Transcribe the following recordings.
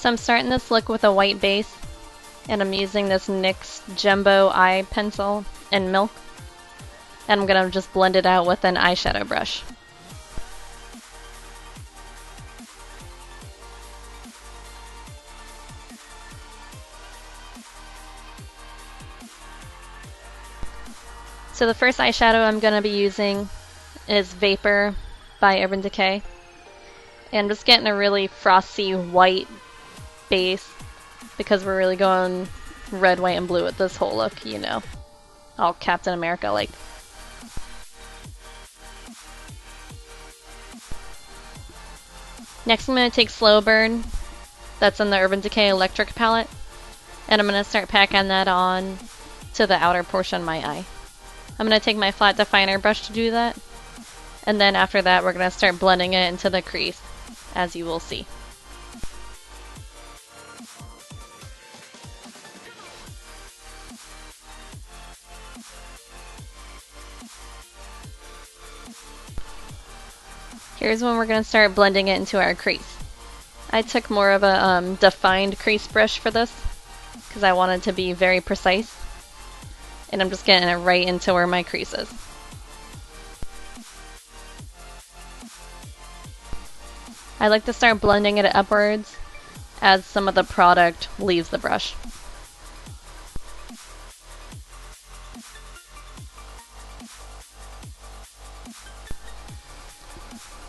So I'm starting this look with a white base, and I'm using this NYX Jumbo Eye Pencil in Milk, and I'm going to just blend it out with an eyeshadow brush. So the first eyeshadow I'm going to be using is Vapor by Urban Decay. And I'm just getting a really frosty white base because we're really going red, white, and blue with this whole look, you know. All Captain America like. Next I'm going to take Slow Burn, that's in the Urban Decay Electric palette, and I'm going to start packing that on to the outer portion of my eye. I'm going to take my flat definer brush to do that, and then after that we're going to start blending it into the crease, as you will see. Here's when we're going to start blending it into our crease. I took more of a defined crease brush for this, because I wanted to be very precise. And I'm just getting it right into where my crease is. I like to start blending it upwards as some of the product leaves the brush.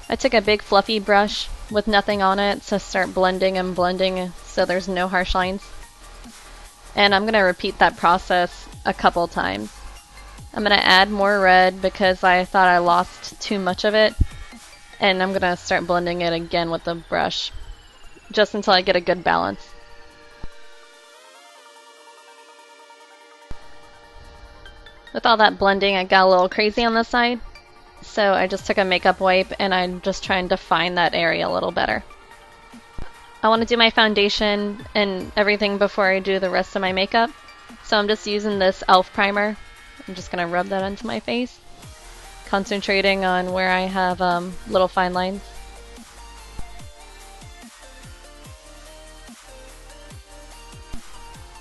I took a big fluffy brush with nothing on it to start blending and blending so there's no harsh lines. And I'm going to repeat that process a couple times. I'm going to add more red because I thought I lost too much of it. And I'm going to start blending it again with the brush, just until I get a good balance. With all that blending, I got a little crazy on this side. So I just took a makeup wipe and I'm just trying to define that area a little better. I want to do my foundation and everything before I do the rest of my makeup. So I'm just using this e.l.f. primer. I'm just going to rub that into my face, concentrating on where I have little fine lines.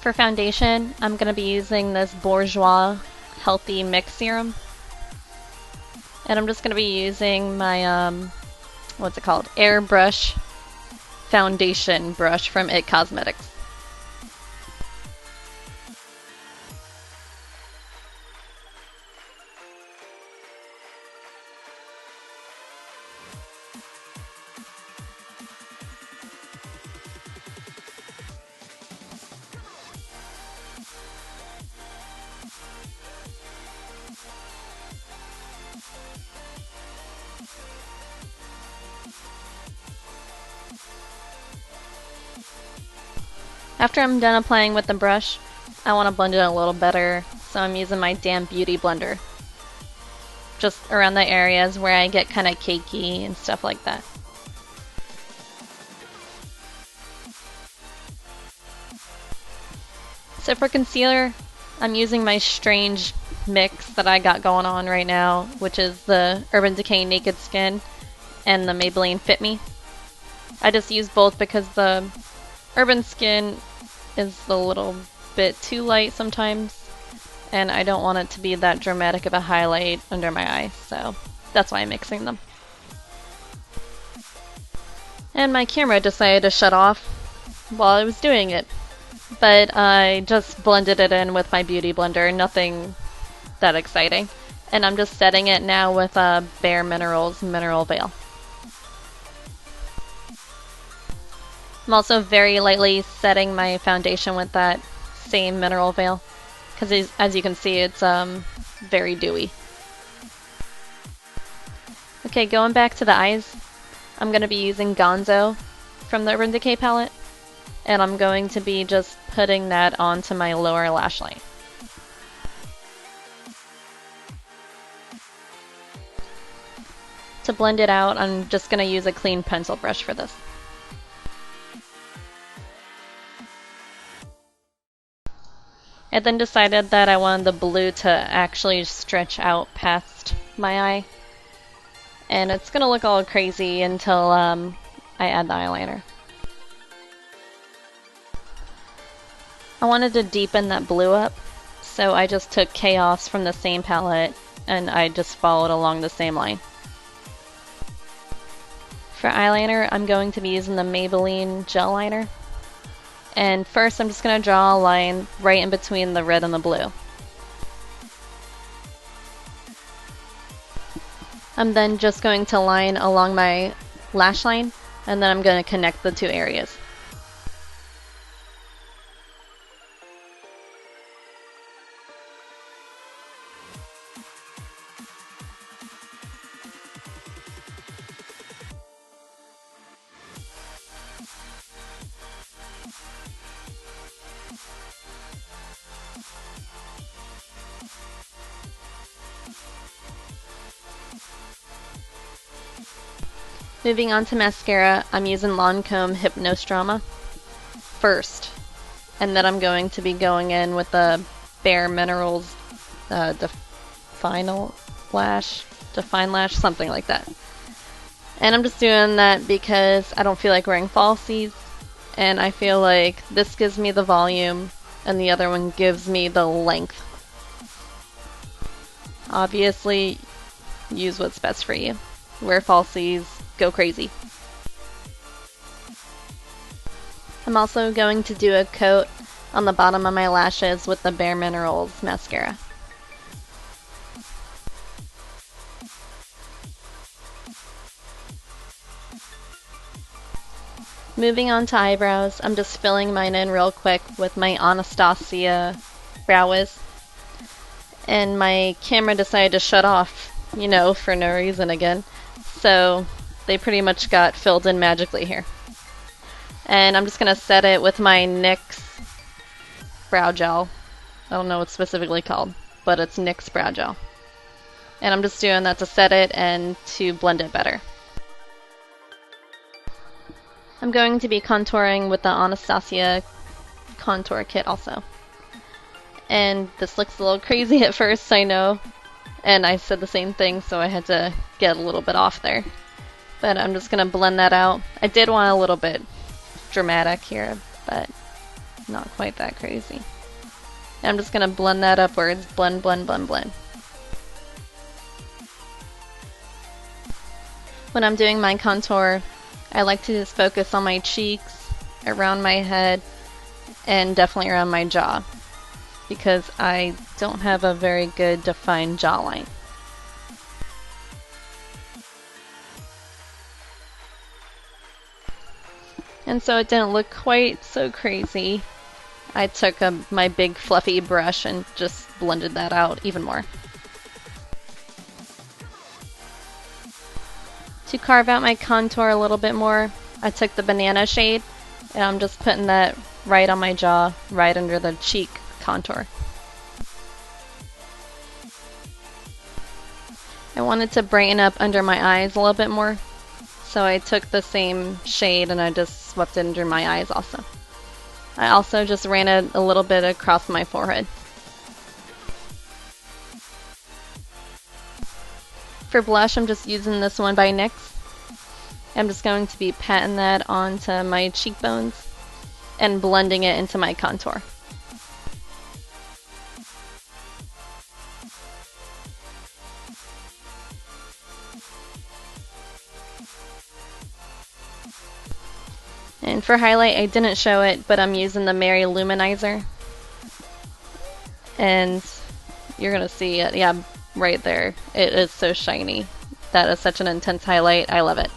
For foundation, I'm going to be using this Bourjois Healthy Mix Serum. And I'm just going to be using my, what's it called? Airbrush foundation brush from IT Cosmetics. After I'm done applying with the brush, I want to blend it a little better, so I'm using my damp beauty blender. Just around the areas where I get kind of cakey and stuff like that. So for concealer, I'm using my strange mix that I got going on right now, which is the Urban Decay Naked Skin and the Maybelline Fit Me. I just use both because the Urban Skin is a little bit too light sometimes, and I don't want it to be that dramatic of a highlight under my eye, so that's why I'm mixing them. And my camera decided to shut off while I was doing it, but I just blended it in with my beauty blender, nothing that exciting. And I'm just setting it now with Bare Minerals Mineral Veil. I'm also very lightly setting my foundation with that same mineral veil, because as you can see, it's very dewy. Okay, going back to the eyes, I'm going to be using Gonzo from the Urban Decay palette, and I'm going to be just putting that onto my lower lash line. To blend it out, I'm just going to use a clean pencil brush for this. I then decided that I wanted the blue to actually stretch out past my eye. And it's going to look all crazy until I add the eyeliner. I wanted to deepen that blue up, so I just took Chaos from the same palette and I just followed along the same line. For eyeliner, I'm going to be using the Maybelline gel liner. And first I'm just going to draw a line right in between the red and the blue. I'm then just going to line along my lash line, and then I'm going to connect the two areas. Moving on to mascara, I'm using Lancome Hypnose Drama first, and then I'm going to be going in with the Bare Minerals Define Lash, something like that. And I'm just doing that because I don't feel like wearing falsies, and I feel like this gives me the volume, and the other one gives me the length. Obviously, use what's best for you. Wear falsies, go crazy. I'm also going to do a coat on the bottom of my lashes with the Bare Minerals mascara. Moving on to eyebrows, I'm just filling mine in real quick with my Anastasia Brow Wiz. And my camera decided to shut off, for no reason again. So they pretty much got filled in magically here. And I'm just going to set it with my NYX brow gel. I don't know what it's specifically called, but it's NYX brow gel. And I'm just doing that to set it and to blend it better. I'm going to be contouring with the Anastasia contour kit also. And this looks a little crazy at first, I know. And I said the same thing, so I had to get a little bit off there. But I'm just going to blend that out. I did want a little bit dramatic here, but not quite that crazy. And I'm just going to blend that upwards. Blend, blend, blend, blend. When I'm doing my contour, I like to just focus on my cheeks, around my head, and definitely around my jaw, because I don't have a very good defined jawline. And so it didn't look quite so crazy. I took my big fluffy brush and just blended that out even more. To carve out my contour a little bit more, I took the banana shade and I'm just putting that right on my jaw, right under the cheek contour. I wanted to brighten up under my eyes a little bit more, so I took the same shade and I just swept it under my eyes also. I also just ran it a little bit across my forehead. For blush, I'm just using this one by NYX. I'm just going to be patting that onto my cheekbones and blending it into my contour. And for highlight, I didn't show it, but I'm using the Mary Luminizer. And you're going to see it, yeah, right there. It is so shiny. That is such an intense highlight. I love it.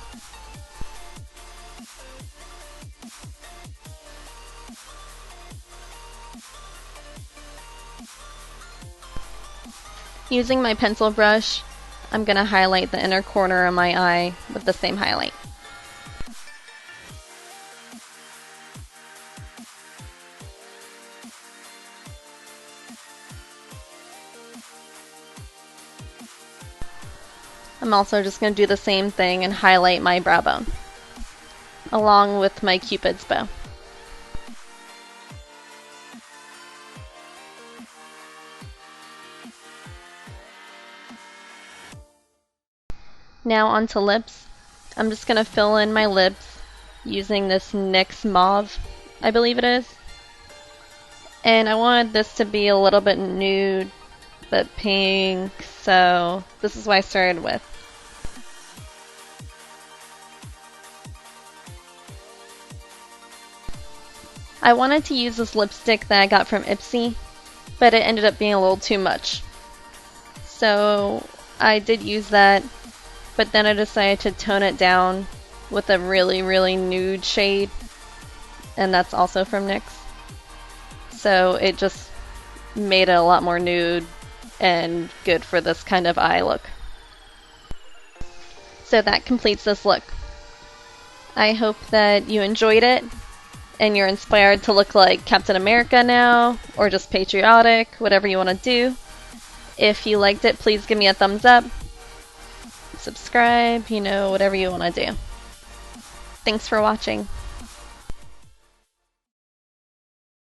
Using my pencil brush, I'm going to highlight the inner corner of my eye with the same highlight. I'm also just going to do the same thing and highlight my brow bone, along with my Cupid's bow. Now onto lips. I'm just going to fill in my lips using this NYX Mauve, I believe it is. And I wanted this to be a little bit nude, but pink, so this is what I started with. I wanted to use this lipstick that I got from Ipsy, but it ended up being a little too much. So I did use that, but then I decided to tone it down with a really, really nude shade, and that's also from NYX. So it just made it a lot more nude and good for this kind of eye look. So that completes this look. I hope that you enjoyed it and you're inspired to look like Captain America now, or just patriotic, whatever you want to do. If you liked it, please give me a thumbs up, subscribe, whatever you want to do. Thanks for watching.